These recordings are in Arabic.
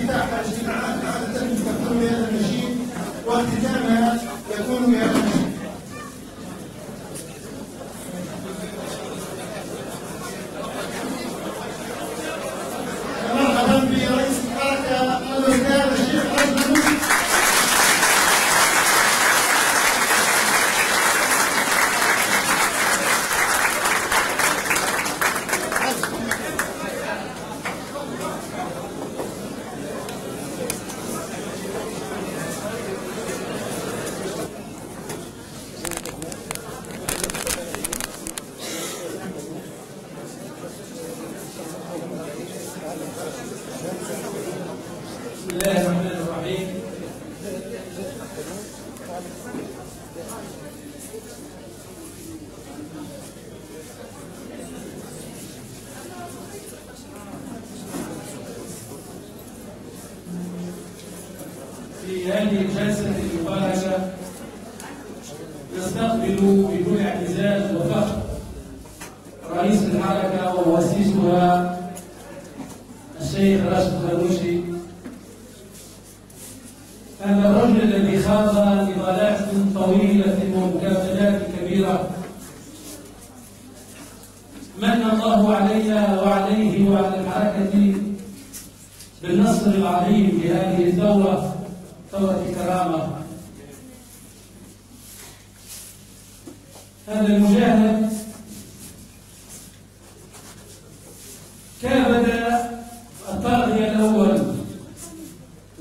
افتتاح الاجتماعات عادة تكون بهذا النشيد واختتامها يكون بهذا النشيد. مرحبا برئيس الحركة الأستاذ الشيخ حسن. بسم الله الرحمن الرحيم. في هذه الجلسة المباركة نستقبل بكل اعتزاز وفخر رئيس الحركة ومؤسسها الشيخ راشد الخروشي، هذا الرجل الذي خاض نضالات طويلة ومكافآت كبيرة من الله علينا وعليه وعلى الحركة بالنصر العظيم لهذه الثورة، ثورة كرامة. هذا المجاهد كابد الطاغية الأول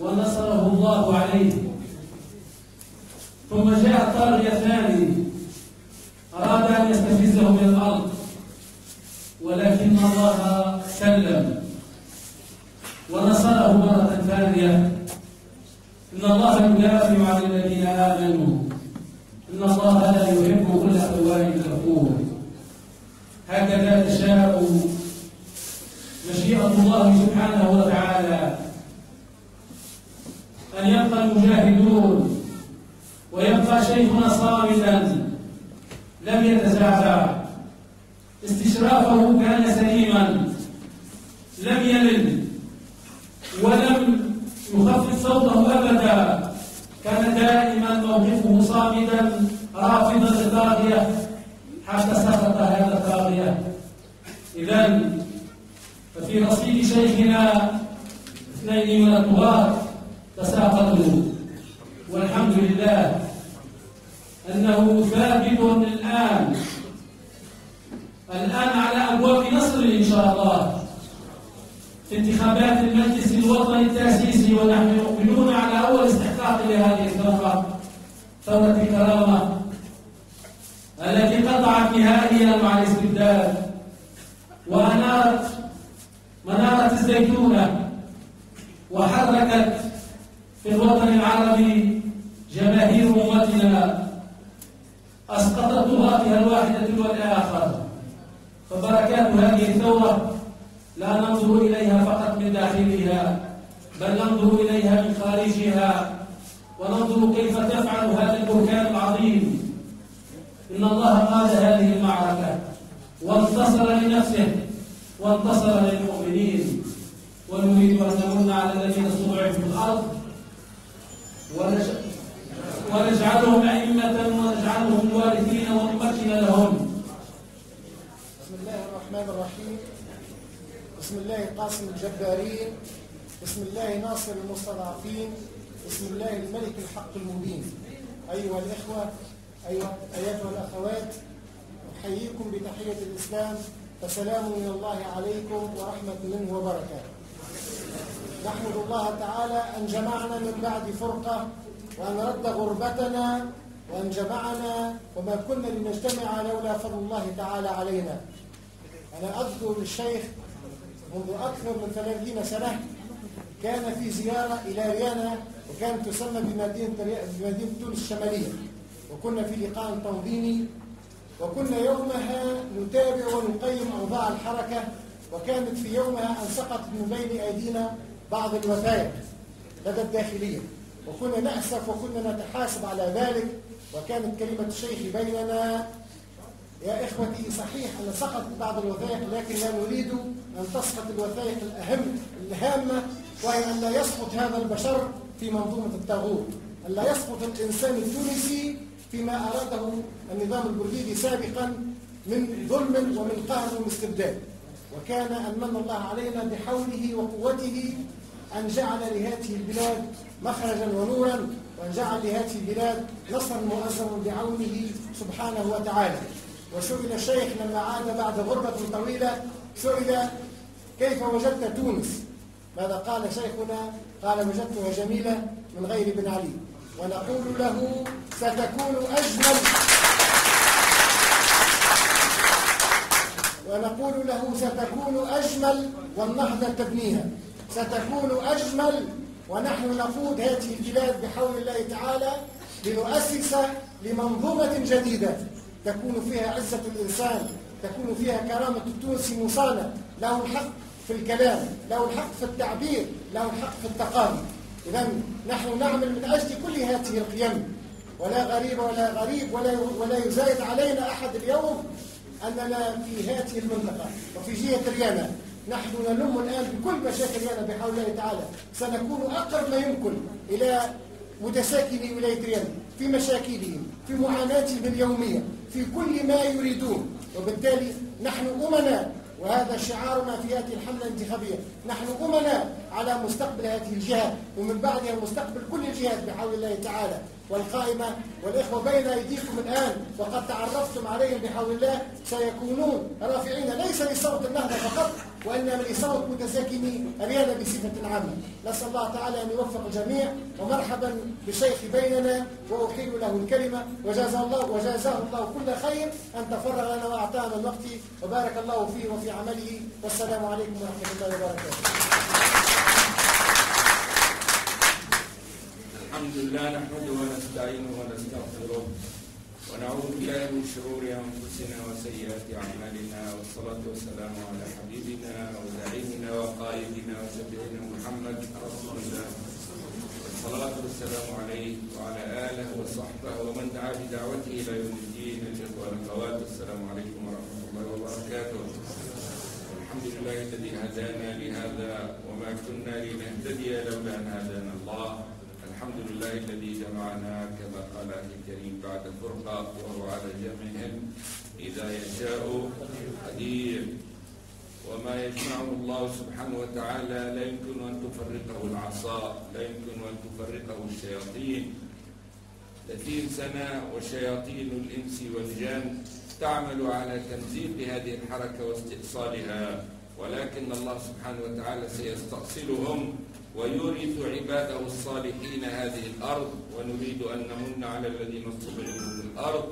ونصره الله عليه، ثم جاء الطاغية الثاني أراد أن يستفزه من الأرض، ولكن الله سلم ونصره مرة ثانية. إن الله يدافع عن الذين آمنوا، إن الله لا يحب كل خوان كفور. هكذا تشاء مشيئة الله سبحانه وتعالى، أن يبقى المجاهدون ويبقى شيخنا صامتا لم يتزعزع، استشرافه كان سليما لم يلل ولم يخفض صوته أبدا، كان دائما موقفه صامتا رافضا للطاغية حتى سقط هذا الطاغية. إذن ففي رصيد شيخنا 2 من الطغاة تساقطوا، والحمد لله أنه ثابت الآن على أبواب نصر إن شاء الله في انتخابات المجلس الوطني التأسيسي، ونحن مقبلون على أول استحقاق لهذه الثورة، ثورة الكرامة التي قطعت نهائيا مع الاستبداد وأنارت منارة الزيتونة وحركت في الوطن العربي جماهير أمتنا، أسقطت طغاتها الواحدة والآخر. فبركات هذه الثورة لا ننظر إليها فقط من داخلها، بل ننظر إليها من خارجها، وننظر كيف تفعل هذا البركان العظيم. إن الله قاد هذه المعركة وانتصر لنفسه وانتصر للمؤمنين، ونريد أن نمن على الذين استضعفوا في الأرض ونجعلهم أئمة ونجعلهم الوارثين ونمكن لهم. بسم الله الرحمن الرحيم. بسم الله قاسم الجبارين، بسم الله ناصر المستضعفين، بسم الله الملك الحق المبين. أيها الإخوة، أيتها الأخوات، أحييكم بتحية الإسلام، فسلام من الله عليكم ورحمة منه وبركاته. نحمد الله تعالى أن جمعنا من بعد فرقة، وأن رد غربتنا، وأن جمعنا، وما كنا لنجتمع لولا فضل الله تعالى علينا. أنا أذكر الشيخ منذ أكثر من 30 سنة كان في زيارة إلى ريانا، وكانت تسمى بمدينة تونس الشمالية، وكنا في لقاء تنظيمي، وكنا يومها نتابع ونقيم أوضاع الحركة، وكانت في يومها أن سقطت من بين أيدينا بعض الوثائق لدى الداخلية، وكنا نأسف وكنا نتحاسب على ذلك. وكانت كلمة الشيخ بيننا: يا إخوتي، صحيح أن سقطت بعض الوثائق، لكن لا نريد أن تسقط الوثائق الهامة وهي أن لا يسقط هذا البشر في منظومة الطاغوت، أن لا يسقط الإنسان التونسي فيما أراده النظام البورقيبي سابقا من ظلم ومن قهر ومن استبداد. وكان أن من الله علينا بحوله وقوته أن جعل لهذه البلاد مخرجا ونورا، وأن جعل لهذه البلاد نصرا مؤزرا بعونه سبحانه وتعالى. وسئل الشيخ لما عاد بعد غربة طويلة، سئل كيف وجدت تونس؟ ماذا قال شيخنا؟ قال وجدتها جميلة من غير بن علي. ونقول له ستكون أجمل، ونقول له ستكون أجمل والنهضة تبنيها، ستكون أجمل ونحن نقود هذه البلاد بحول الله تعالى لنؤسس لمنظومة جديدة تكون فيها عزة الإنسان، تكون فيها كرامة التونسي مصانة، له الحق في الكلام، له الحق في التعبير، له الحق في التقارب. إذن نحن نعمل من أجل كل هذه القيم، ولا غريب ولا غريب ولا يزايد علينا أحد اليوم أننا في هذه المنطقة وفي جهة ريانا نحن نلم الآن بكل مشاكل ريانا بحول الله تعالى. سنكون أقرب ما يمكن إلى متساكني ولاية ريانا في مشاكلهم، في معاناتهم اليومية، في كل ما يريدون. وبالتالي نحن أمنا، وهذا شعارنا في هذه الحملة الانتخابية، نحن أمنا على مستقبل هذه الجهة ومن بعدها مستقبل كل الجهات بحول الله تعالى. والقائمة والإخوة بين أيديكم الآن وقد تعرفتم عليهم بحول الله سيكونون رافعين ليس لصوت النهضة فقط، وإنما لصوت متساكني ريانا بصفة عامة. نسأل الله تعالى أن يوفق الجميع. ومرحبا بالشيخ بيننا، وأحيل له الكلمة وجزاه الله كل خير أن تفرغ لنا وأعطانا الوقت، وبارك الله فيه وفي عمله. والسلام عليكم ورحمة الله وبركاته. الحمد لله نحمده ونستعينه ونستغفره ونعوذ بالله من شرور انفسنا وسيئات اعمالنا، والصلاه والسلام على حبيبنا وزعيمنا وقائدنا وشفيعنا محمد رسول الله، والصلاه والسلام عليه وعلى اله وصحبه ومن دعا بدعوته الى يوم الدين. الاخوه والاخوات، السلام عليكم ورحمه الله وبركاته. الحمد لله الذي هدانا لهذا وما كنا لنهتدي لولا ان هدانا الله. الحمد لله الذي جمعنا كما قال الكريم بعد الفرقة، وهو على جمعهم إذا يشاء قدير. وما يجمعه الله سبحانه وتعالى لا يمكن أن تفرقه العصا، لا يمكن أن تفرقه الشياطين. 30 سنة وشياطين الإنس والجن تعمل على تمزيق هذه الحركة واستئصالها، ولكن الله سبحانه وتعالى سيستأصلهم ويورث عباده الصالحين هذه الأرض. ونريد أن نمن على الذين استضعفوا في الأرض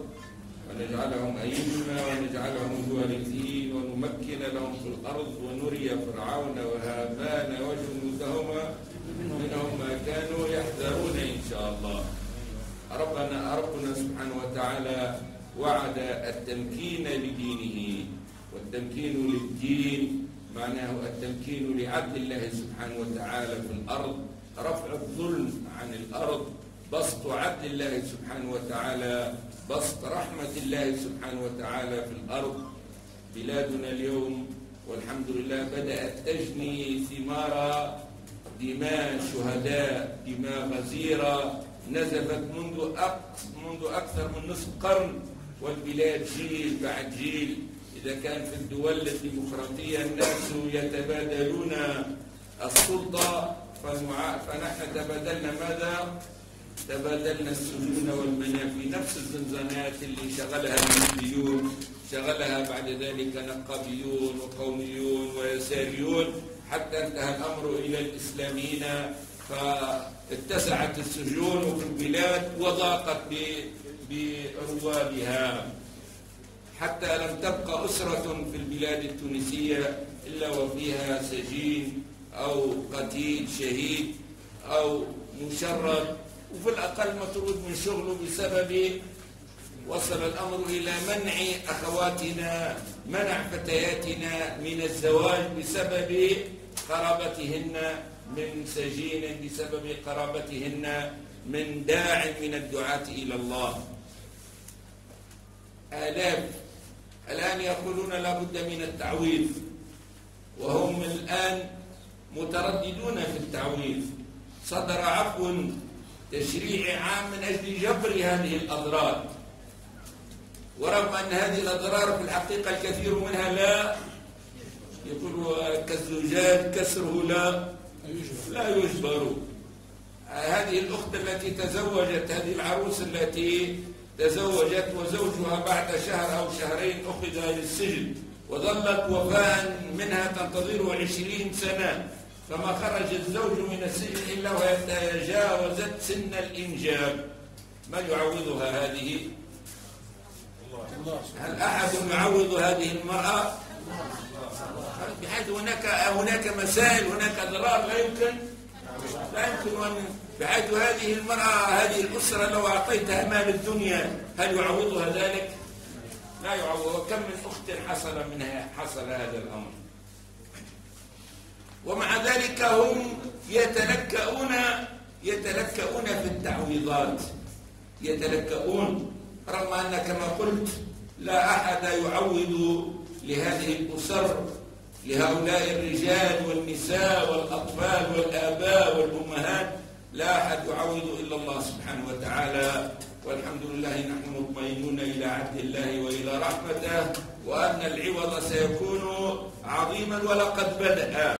ونجعلهم أئمة ونجعلهم الوارثين ونمكن لهم في الأرض ونري فرعون وهامان وجنودهما منهم ما كانوا يحذرون إن شاء الله. ربنا سبحانه وتعالى وعد التمكين لدينه، والتمكين للدين معناه التمكين لعدل الله سبحانه وتعالى في الأرض، رفع الظلم عن الأرض، بسط عدل الله سبحانه وتعالى، بسط رحمة الله سبحانه وتعالى في الأرض. بلادنا اليوم والحمد لله بدأت تجني ثمار دماء شهداء، دماء غزيرة نزفت منذ أكثر من نصف قرن، والبلاد جيل بعد جيل. إذا كان في الدول الديمقراطية الناس يتبادلون السلطة، فنحن تبادلنا ماذا؟ تبادلنا السجون والمنافي، نفس الزنزانات اللي شغلها المسلمون شغلها بعد ذلك نقابيون وقوميون ويساريون، حتى انتهى الأمر إلى الإسلاميين، فاتسعت السجون في البلاد وضاقت بأبوابها، حتى لم تبقى أسرة في البلاد التونسية إلا وفيها سجين أو قتيل شهيد أو مشرد، وفي الأقل مطرود من شغله بسبب، وصل الأمر إلى منع أخواتنا، منع فتياتنا من الزواج بسبب قرابتهن من سجين، بسبب قرابتهن من داع من الدعاة إلى الله. آلاف الآن يقولون لا بد من التعويض، وهم الآن مترددون في التعويض. صدر عفو تشريعي عام من أجل جبر هذه الأضرار، ورغم أن هذه الأضرار في الحقيقة الكثير منها لا يقول كالزجاج كسره لا يجبر. هذه الأخت التي تزوجت، هذه العروس التي تزوجت وزوجها بعد شهر أو شهرين أخذ للسجن، وظلت وفاء منها تنتظره 20 سنة، فما خرج الزوج من السجن إلا وهي تجاوزت سن الإنجاب. ما يعوضها هذه؟ هل أحد يعوض هذه المرأة؟ بحيث هناك مسائل، هناك أضرار لا يمكن أن، بحيث هذه المرأة، هذه الأسرة لو أعطيتها مال الدنيا هل يعوضها ذلك؟ لا يعوضها. وكم من أخت حصل هذا الأمر، ومع ذلك هم يتلكؤون في التعويضات، يتلكؤون، رغم أن كما قلت لا أحد يعوض لهذه الأسر، لهؤلاء الرجال والنساء والأطفال والآباء والأمهات، لا أحد يعوض إلا الله سبحانه وتعالى. والحمد لله نحن مطمئنون إلى عدل الله وإلى رحمته، وأن العوض سيكون عظيما ولقد بدأ.